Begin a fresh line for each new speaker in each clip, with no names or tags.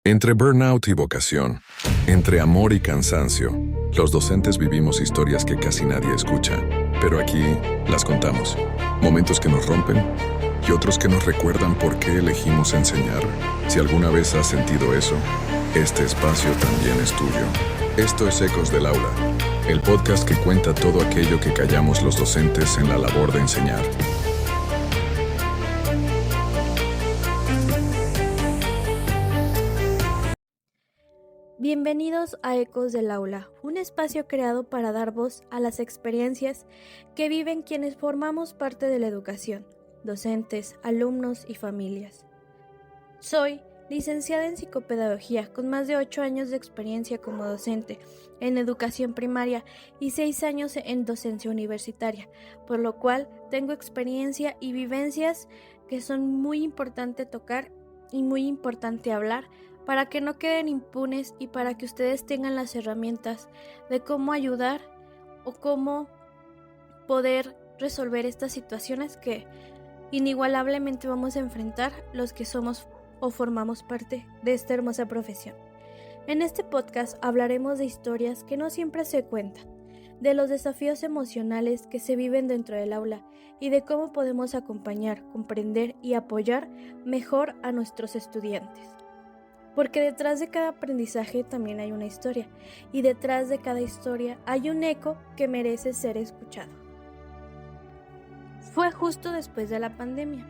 Entre burnout y vocación, entre amor y cansancio, los docentes vivimos historias que casi nadie escucha, pero aquí las contamos. Momentos que nos rompen y otros que nos recuerdan por qué elegimos enseñar. Si alguna vez has sentido eso, este espacio también es tuyo. Esto es Ecos del Aula, el podcast que cuenta todo aquello que callamos los docentes en la labor de enseñar.
Bienvenidos a Ecos del Aula, un espacio creado para dar voz a las experiencias que viven quienes formamos parte de la educación, docentes, alumnos y familias. Soy licenciada en psicopedagogía con más de 8 años de experiencia como docente en educación primaria y 6 años en docencia universitaria, por lo cual tengo experiencia y vivencias que son muy importante tocar y muy importante hablar para que no queden impunes y para que ustedes tengan las herramientas de cómo ayudar o cómo poder resolver estas situaciones que inigualablemente vamos a enfrentar los que somos o formamos parte de esta hermosa profesión. En este podcast hablaremos de historias que no siempre se cuentan, de los desafíos emocionales que se viven dentro del aula y de cómo podemos acompañar, comprender y apoyar mejor a nuestros estudiantes. Porque detrás de cada aprendizaje también hay una historia, y detrás de cada historia hay un eco que merece ser escuchado. Fue justo después de la pandemia.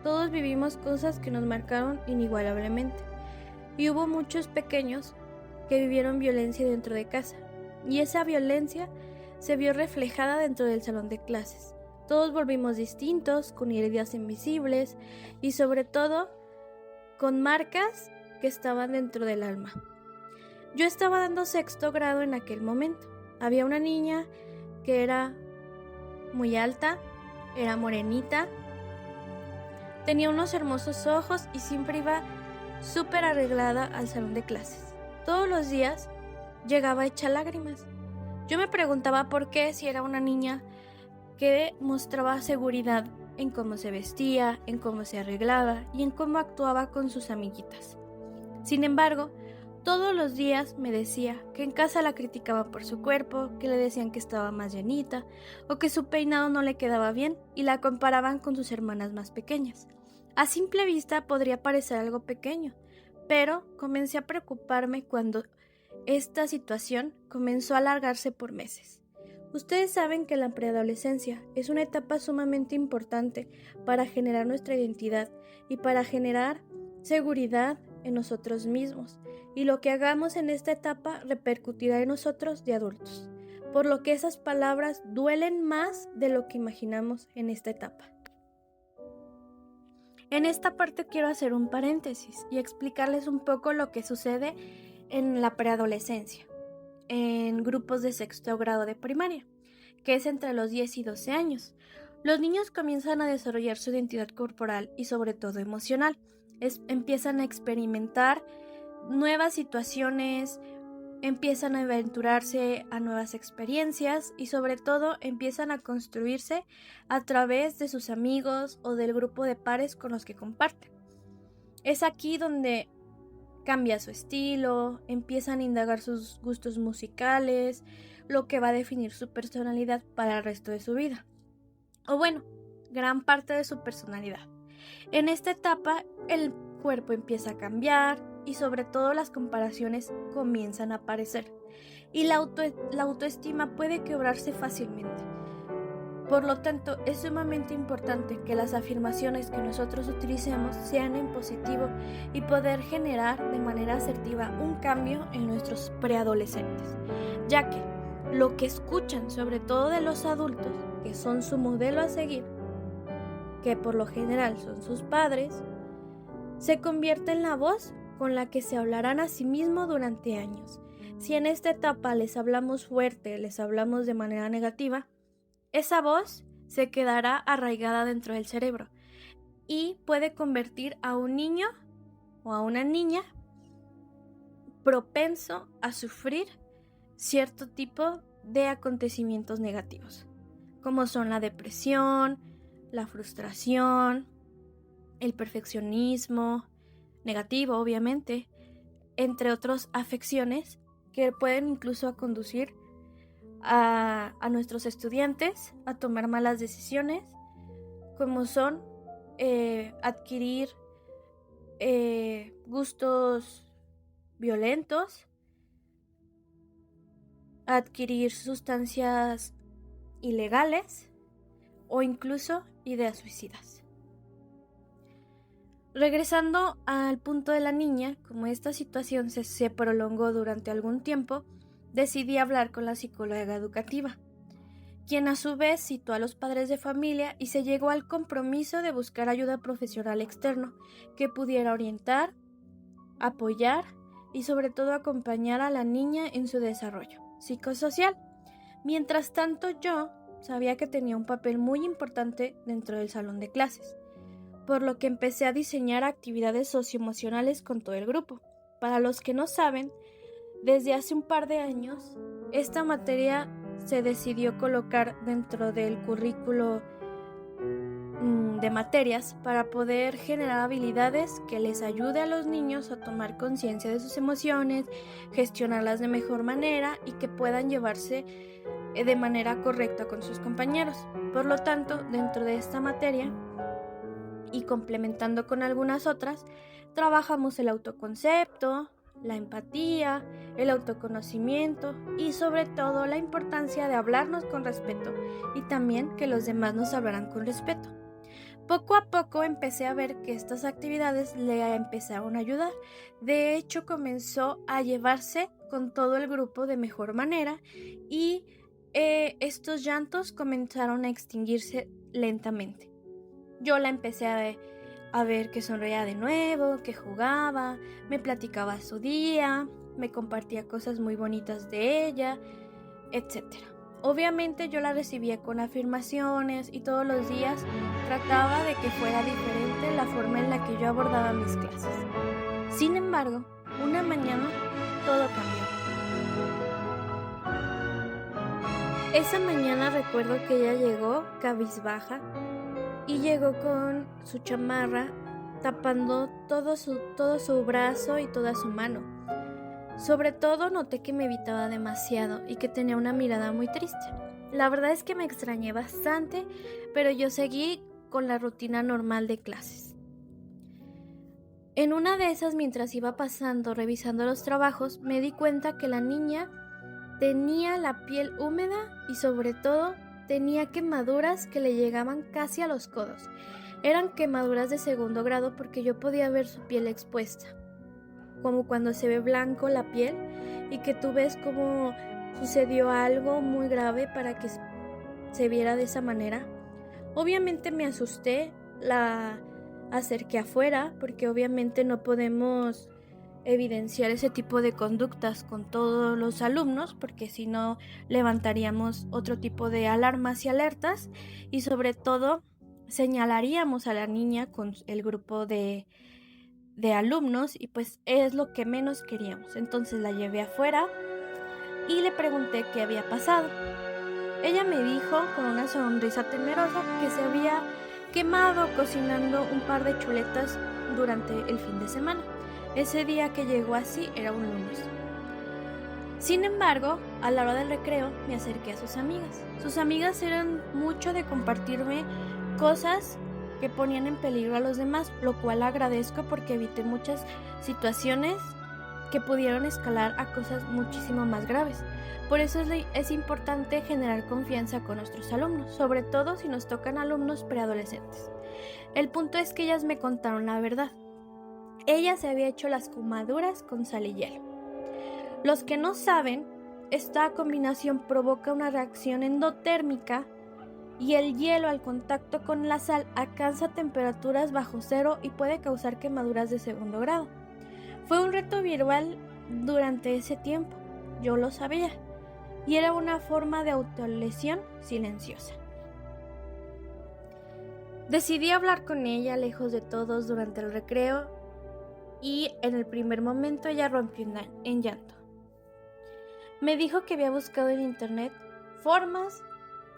Todos vivimos cosas que nos marcaron inigualablemente, y hubo muchos pequeños que vivieron violencia dentro de casa, y esa violencia se vio reflejada dentro del salón de clases. Todos volvimos distintos, con heridas invisibles, y sobre todo, con marcas que estaban dentro del alma. Yo estaba dando sexto grado en aquel momento. Había una niña que era muy alta, era morenita, tenía unos hermosos ojos y siempre iba súper arreglada al salón de clases. Todos los días llegaba hecha lágrimas. Yo me preguntaba por qué, si era una niña que mostraba seguridad en cómo se vestía, en cómo se arreglaba y en cómo actuaba con sus amiguitas. Sin embargo, todos los días me decía que en casa la criticaban por su cuerpo, que le decían que estaba más llenita o que su peinado no le quedaba bien y la comparaban con sus hermanas más pequeñas. A simple vista podría parecer algo pequeño, pero comencé a preocuparme cuando esta situación comenzó a alargarse por meses. Ustedes saben que la preadolescencia es una etapa sumamente importante para generar nuestra identidad y para generar seguridad en nosotros mismos, y lo que hagamos en esta etapa repercutirá en nosotros de adultos, por lo que esas palabras duelen más de lo que imaginamos en esta etapa. En esta parte quiero hacer un paréntesis y explicarles un poco lo que sucede en la preadolescencia, en grupos de sexto grado de primaria, que es entre los 10 y 12 años. Los niños comienzan a desarrollar su identidad corporal y sobre todo emocional. Empiezan a experimentar nuevas situaciones, empiezan a aventurarse a nuevas experiencias y sobre todo empiezan a construirse a través de sus amigos o del grupo de pares con los que comparten. Es aquí donde cambia su estilo, empiezan a indagar sus gustos musicales, lo que va a definir su personalidad para el resto de su vida. O bueno, gran parte de su personalidad. En esta etapa, el cuerpo empieza a cambiar y sobre todo las comparaciones comienzan a aparecer. Y la autoestima puede quebrarse fácilmente. Por lo tanto, es sumamente importante que las afirmaciones que nosotros utilicemos sean en positivo y poder generar de manera asertiva un cambio en nuestros preadolescentes, ya que lo que escuchan, sobre todo de los adultos, que son su modelo a seguir, que por lo general son sus padres, se convierte en la voz con la que se hablarán a sí mismos durante años. Si en esta etapa les hablamos fuerte, les hablamos de manera negativa, esa voz se quedará arraigada dentro del cerebro y puede convertir a un niño o a una niña propenso a sufrir cierto tipo de acontecimientos negativos, como son la depresión, la frustración, el perfeccionismo negativo, obviamente, entre otras afecciones que pueden incluso conducir a nuestros estudiantes a tomar malas decisiones, como son adquirir gustos violentos, adquirir sustancias ilegales o incluso ideas suicidas. Regresando al punto de la niña, como esta situación se prolongó durante algún tiempo, decidí hablar con la psicóloga educativa, quien a su vez citó a los padres de familia y se llegó al compromiso de buscar ayuda profesional externo que pudiera orientar, apoyar y sobre todo acompañar a la niña en su desarrollo psicosocial. Mientras tanto, yo sabía que tenía un papel muy importante dentro del salón de clases, por lo que empecé a diseñar actividades socioemocionales con todo el grupo. Para los que no saben, desde hace un par de años, esta materia se decidió colocar dentro del currículo de materias para poder generar habilidades que les ayude a los niños a tomar conciencia de sus emociones, gestionarlas de mejor manera y que puedan llevarse de manera correcta con sus compañeros. Por lo tanto, dentro de esta materia y complementando con algunas otras, trabajamos el autoconcepto, la empatía, el autoconocimiento y sobre todo la importancia de hablarnos con respeto y también que los demás nos hablaran con respeto. Poco a poco empecé a ver que estas actividades le empezaron a ayudar. De hecho, comenzó a llevarse con todo el grupo de mejor manera y estos llantos comenzaron a extinguirse lentamente. Yo la empecé a ver que sonreía de nuevo, que jugaba, me platicaba su día, me compartía cosas muy bonitas de ella, etc. Obviamente yo la recibía con afirmaciones y todos los días trataba de que fuera diferente la forma en la que yo abordaba mis clases. Sin embargo, una mañana todo cambió. Esa mañana recuerdo que ella llegó cabizbaja y llegó con su chamarra tapando todo su brazo y toda su mano. Sobre todo noté que me evitaba demasiado y que tenía una mirada muy triste. La verdad es que me extrañé bastante, pero yo seguí con la rutina normal de clases. En una de esas, mientras iba pasando, revisando los trabajos, me di cuenta que la niña tenía la piel húmeda y sobre todo tenía quemaduras que le llegaban casi a los codos. Eran quemaduras de 2º grado porque yo podía ver su piel expuesta, como cuando se ve blanco la piel y que tú ves cómo sucedió algo muy grave para que se viera de esa manera. Obviamente me asusté, la acerqué afuera porque obviamente no podemos evidenciar ese tipo de conductas con todos los alumnos porque si no levantaríamos otro tipo de alarmas y alertas y sobre todo señalaríamos a la niña con el grupo de alumnos y pues es lo que menos queríamos. Entonces la llevé afuera y le pregunté qué había pasado. Ella me dijo con una sonrisa temerosa que se había quemado cocinando un par de chuletas durante el fin de semana. Ese día que llegó así era un lunes. Sin embargo, a la hora del recreo me acerqué a sus amigas. Sus amigas eran mucho de compartirme cosas que ponían en peligro a los demás, lo cual agradezco porque evité muchas situaciones que pudieron escalar a cosas muchísimo más graves. Por eso es importante generar confianza con nuestros alumnos, sobre todo si nos tocan alumnos preadolescentes. El punto es que ellas me contaron la verdad. Ella se había hecho las quemaduras con sal y hielo. Los que no saben, esta combinación provoca una reacción endotérmica y el hielo al contacto con la sal alcanza temperaturas bajo cero y puede causar quemaduras de 2º grado. Fue un reto viral durante ese tiempo, yo lo sabía, y era una forma de autolesión silenciosa. Decidí hablar con ella lejos de todos durante el recreo y en el primer momento ella rompió en llanto. Me dijo que había buscado en internet formas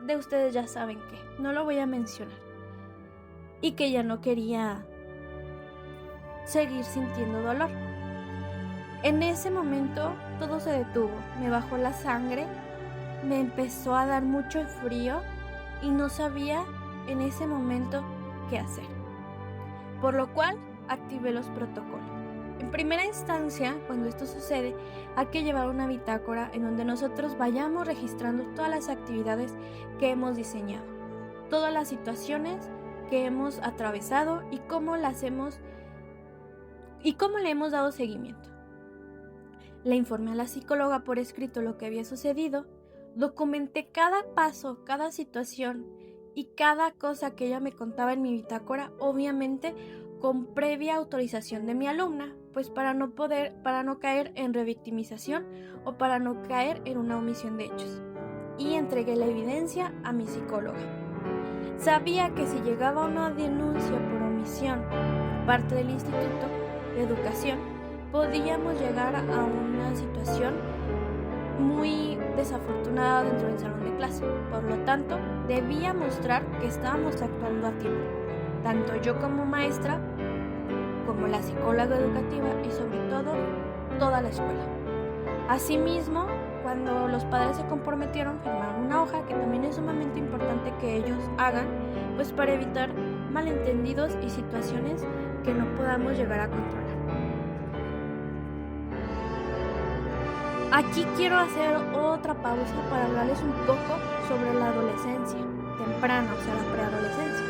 de ustedes ya saben qué, no lo voy a mencionar, y que ya no quería seguir sintiendo dolor. En ese momento todo se detuvo, me bajó la sangre, me empezó a dar mucho frío y no sabía en ese momento qué hacer, por lo cual activé los protocolos. En primera instancia, cuando esto sucede, hay que llevar una bitácora en donde nosotros vayamos registrando todas las actividades que hemos diseñado, todas las situaciones que hemos atravesado y cómo le hemos dado seguimiento. Le informé a la psicóloga por escrito lo que había sucedido, documenté cada paso, cada situación y cada cosa que ella me contaba en mi bitácora, obviamente con previa autorización de mi alumna, pues para no caer en revictimización o para no caer en una omisión de hechos. Y entregué la evidencia a mi psicóloga. Sabía que si llegaba una denuncia por omisión por parte del Instituto de Educación, podíamos llegar a una situación muy desafortunada dentro del salón de clase. Por lo tanto, debía mostrar que estábamos actuando a tiempo, tanto yo como maestra, como la psicóloga educativa y sobre todo toda la escuela. Asimismo, cuando los padres se comprometieron, firmaron una hoja que también es sumamente importante que ellos hagan, pues para evitar malentendidos y situaciones que no podamos llegar a controlar. Aquí quiero hacer otra pausa para hablarles un poco sobre la adolescencia temprana, o sea, la preadolescencia.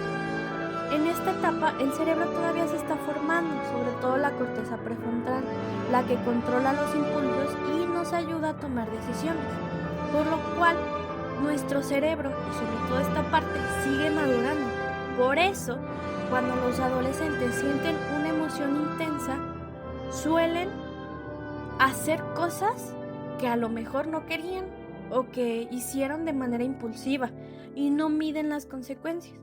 En esta etapa, el cerebro todavía se está formando, sobre todo la corteza prefrontal, la que controla los impulsos y nos ayuda a tomar decisiones, por lo cual nuestro cerebro y sobre todo esta parte sigue madurando. Por eso, cuando los adolescentes sienten una emoción intensa, suelen hacer cosas que a lo mejor no querían o que hicieron de manera impulsiva y no miden las consecuencias.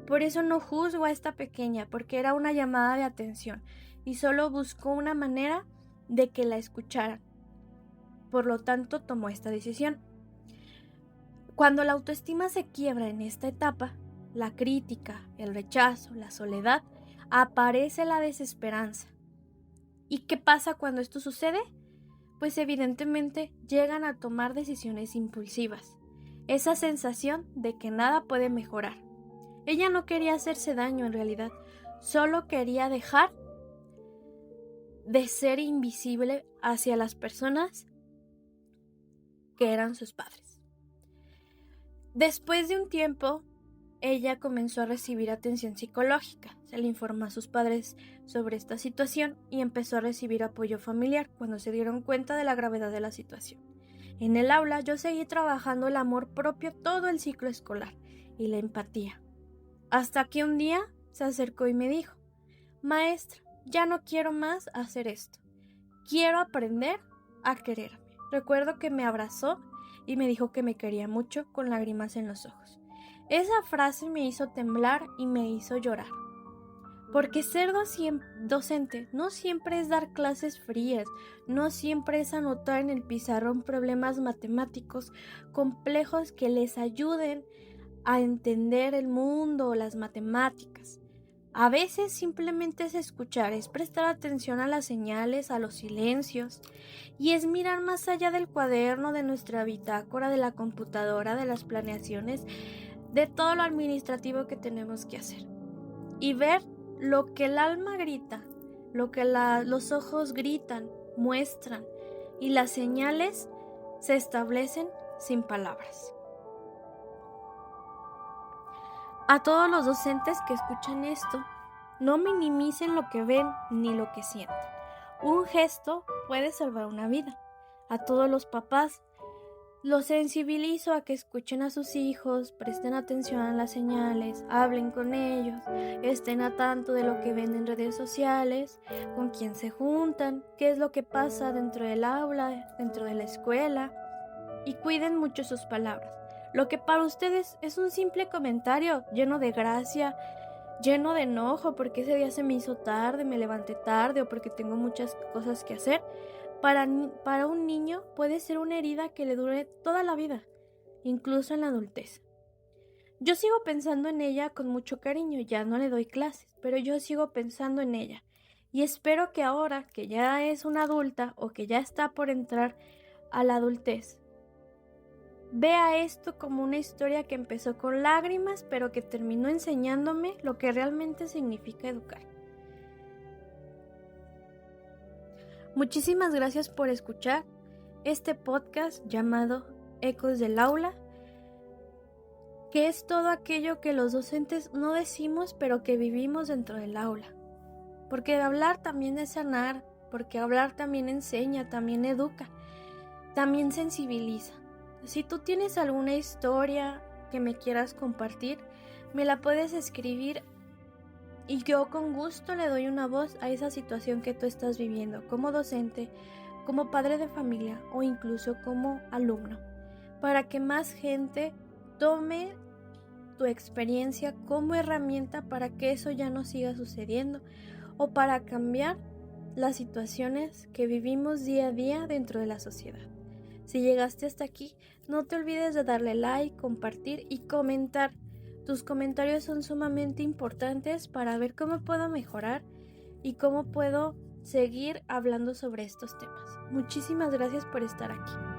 Por eso no juzgo a esta pequeña, porque era una llamada de atención y solo buscó una manera de que la escucharan. Por lo tanto, tomó esta decisión. Cuando la autoestima se quiebra en esta etapa, la crítica, el rechazo, la soledad, aparece la desesperanza. ¿Y qué pasa cuando esto sucede? Pues evidentemente llegan a tomar decisiones impulsivas. Esa sensación de que nada puede mejorar. Ella no quería hacerse daño en realidad, solo quería dejar de ser invisible hacia las personas que eran sus padres. Después de un tiempo, ella comenzó a recibir atención psicológica. Se le informó a sus padres sobre esta situación y empezó a recibir apoyo familiar cuando se dieron cuenta de la gravedad de la situación. En el aula yo seguí trabajando el amor propio todo el ciclo escolar y la empatía. Hasta que un día se acercó y me dijo: maestra, ya no quiero más hacer esto. Quiero aprender a quererme. Recuerdo que me abrazó y me dijo que me quería mucho con lágrimas en los ojos. Esa frase me hizo temblar y me hizo llorar. Porque ser docente no siempre es dar clases frías, no siempre es anotar en el pizarrón problemas matemáticos complejos que les ayuden a entender el mundo o las matemáticas. A veces simplemente es escuchar, es prestar atención a las señales, a los silencios, y es mirar más allá del cuaderno, de nuestra bitácora, de la computadora, de las planeaciones, de todo lo administrativo que tenemos que hacer. Y ver lo que el alma grita, lo que los ojos gritan, muestran, y las señales se establecen sin palabras. A todos los docentes que escuchan esto, no minimicen lo que ven ni lo que sienten. Un gesto puede salvar una vida. A todos los papás, los sensibilizo a que escuchen a sus hijos, presten atención a las señales, hablen con ellos, estén a tanto de lo que ven en redes sociales, con quién se juntan, qué es lo que pasa dentro del aula, dentro de la escuela, y cuiden mucho sus palabras. Lo que para ustedes es un simple comentario lleno de gracia, lleno de enojo porque ese día se me hizo tarde, me levanté tarde o porque tengo muchas cosas que hacer, para un niño puede ser una herida que le dure toda la vida, incluso en la adultez. Yo sigo pensando en ella con mucho cariño, ya no le doy clases, pero yo sigo pensando en ella Y espero que ahora que ya es una adulta o que ya está por entrar a la adultez, vea esto como una historia que empezó con lágrimas, pero que terminó enseñándome lo que realmente significa educar. Muchísimas gracias por escuchar este podcast llamado Ecos del Aula, que es todo aquello que los docentes no decimos, pero que vivimos dentro del aula. Porque hablar también es sanar, porque hablar también enseña, también educa, también sensibiliza. Si tú tienes alguna historia que me quieras compartir, me la puedes escribir y yo con gusto le doy una voz a esa situación que tú estás viviendo como docente, como padre de familia o incluso como alumno, para que más gente tome tu experiencia como herramienta para que eso ya no siga sucediendo o para cambiar las situaciones que vivimos día a día dentro de la sociedad. Si llegaste hasta aquí, no te olvides de darle like, compartir y comentar. Tus comentarios son sumamente importantes para ver cómo puedo mejorar y cómo puedo seguir hablando sobre estos temas. Muchísimas gracias por estar aquí.